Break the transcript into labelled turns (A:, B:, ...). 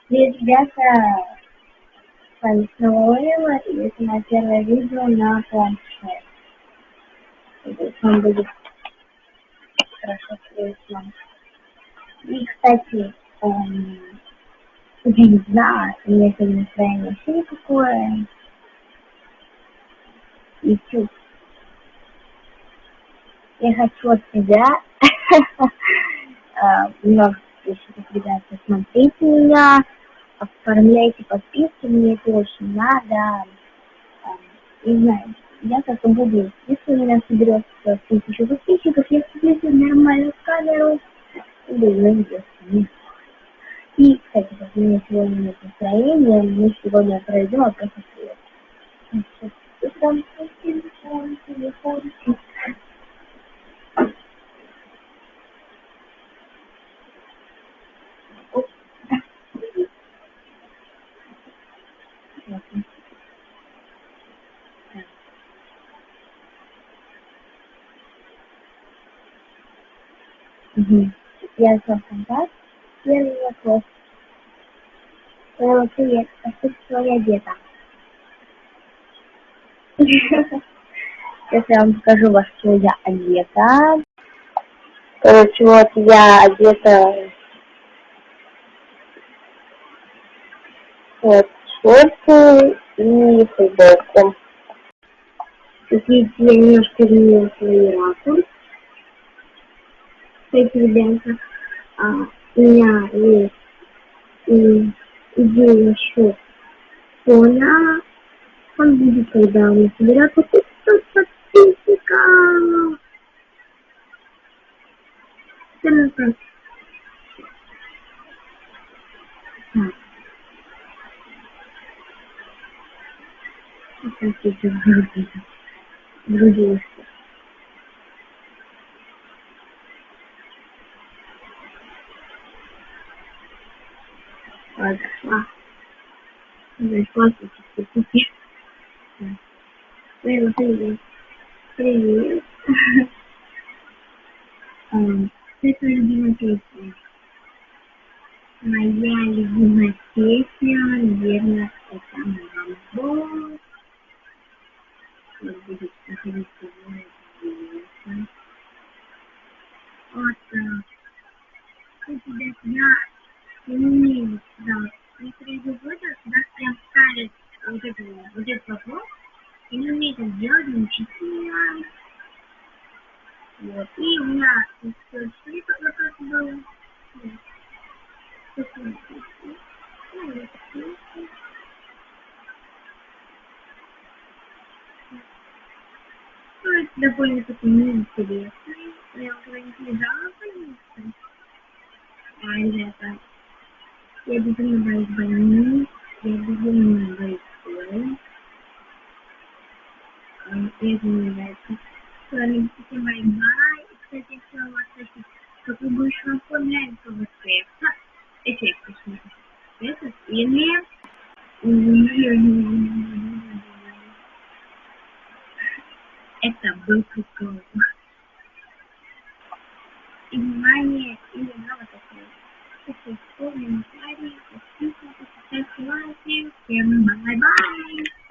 A: Привет, ребята, с вами снова Лейла, и это мое первое видео на планшет. Надеюсь, вам будет хорошо слышно. И, кстати, не знаю, у меня сегодня настроение вообще никакое. YouTube, я хочу от тебя много подписчиков, ребята, смотрите меня, оформляйте подписки, мне это очень надо. Не знаю, я как-то буду, если у меня соберется 1000 подписчиков, я себе нормальную камеру и буду видео снимать. И, кстати, как у меня сегодня нет настроения, мы сегодня пройдем вопрос ответ. Там телефон. Я нашла контакт. Первый вопрос. Привет, а что твоя одета? Сейчас я вам покажу, во что я одета. Короче, вот я одета вот шорты и футболку. Видите, я немножко изменила свой ракурс. Кстати, ребята, у меня есть идея насчет фона. Он будет, когда у меня соберется 500 подписчиков. Так. Сейчас я врубилась. Дошла. Зашла, купить. Привет. Привет. Это любимая песня. Моя любимая песня, наверное, это «Мамбо». Вот будет находиться в моей. Вот так. Кстати, я не умею, да. Некоторые года, когда прям ставят вот этот вопрос, я не умею это сделать, не учить меня. Вот. И у меня история вопрос был. Ну, это довольно-таки неинтересно. Я уже не лежала, конечно. Ребята, я безумно боюсь больниц, я безумно боюсь школы. Это мне нравится. С вами всем бай-бай. И, кстати, я хотела вас спросить, как вы больше вам нравится вот эффект, точнее. Этот или... Это был прикол. И внимание, или много такое. Если вспомним, подписывайтесь, ставьте лайки. Всем бай-бай!